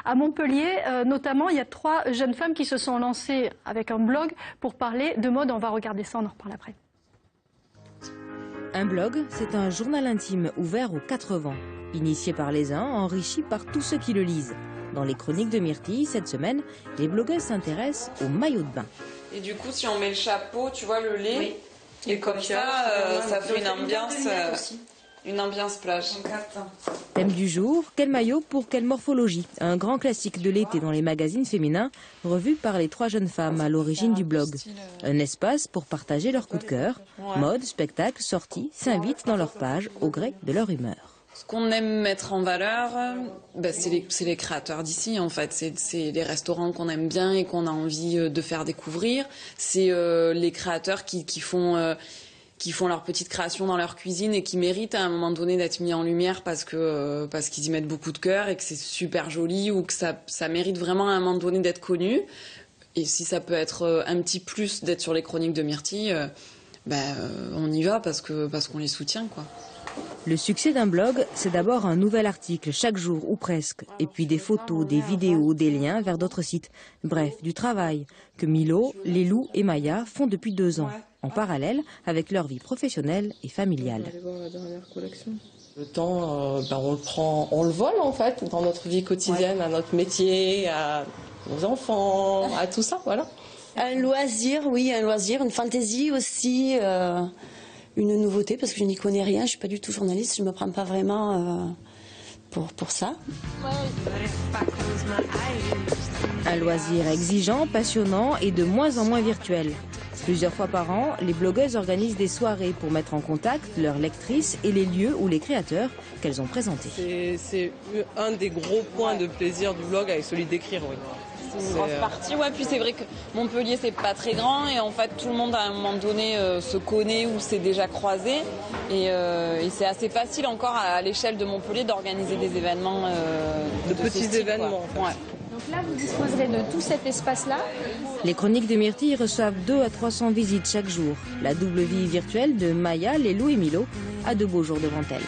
À Montpellier, notamment, il y a 3 jeunes femmes qui se sont lancées avec un blog pour parler de mode. On va regarder ça, on en reparle après. Un blog, c'est un journal intime ouvert aux 4 vents. Initié par les uns, enrichi par tous ceux qui le lisent. Dans les chroniques de Myrtille, cette semaine, les blogueuses s'intéressent aux maillots de bain. Et du coup, si on met le chapeau, tu vois, le lait, oui. Et comme ça, ça fait une ambiance plage. Thème du jour, quel maillot pour quelle morphologie? Un grand classique de l'été dans les magazines féminins, revu par les 3 jeunes femmes à l'origine du blog. Un espace pour partager leurs coups de cœur. Mode, spectacle, sorties s'invitent dans leur page au gré de leur humeur. Ce qu'on aime mettre en valeur, c'est les créateurs d'ici en fait. C'est les restaurants qu'on aime bien et qu'on a envie de faire découvrir. C'est les créateurs qui font leur petite création dans leur cuisine et qui méritent à un moment donné d'être mis en lumière parce qu'ils y mettent beaucoup de cœur et que c'est super joli ou que ça mérite vraiment à un moment donné d'être connu. Et si ça peut être un petit plus d'être sur les chroniques de Myrtille, on y va parce qu'on les soutient, quoi. Le succès d'un blog, c'est d'abord un nouvel article chaque jour ou presque, et puis des photos, des vidéos, des liens vers d'autres sites. Bref, du travail que Milo, Lélou et Maya font depuis 2 ans, en parallèle avec leur vie professionnelle et familiale. Le temps, on le vole en fait dans notre vie quotidienne, à notre métier, à nos enfants, à tout ça, voilà. Un loisir, oui, une fantaisie aussi. Une nouveauté parce que je n'y connais rien, je ne suis pas du tout journaliste, je ne me prends pas vraiment pour ça. Un loisir exigeant, passionnant et de moins en moins virtuel. Plusieurs fois par an, les blogueuses organisent des soirées pour mettre en contact leurs lectrices et les lieux ou les créateurs qu'elles ont présentés. C'est un des gros points de plaisir du blog avec celui d'écrire, oui. C'est une grosse partie, ouais. Puis c'est vrai que Montpellier, c'est pas très grand et en fait, tout le monde à un moment donné se connaît ou s'est déjà croisé. Et c'est assez facile encore à l'échelle de Montpellier d'organiser des événements. De petits style, événements, en fait. Ouais. Donc là, vous disposerez de tout cet espace-là. Les chroniques de Myrtille reçoivent 200 à 300 visites chaque jour. La double vie virtuelle de Maya, Lélou et Milo a de beaux jours devant elle.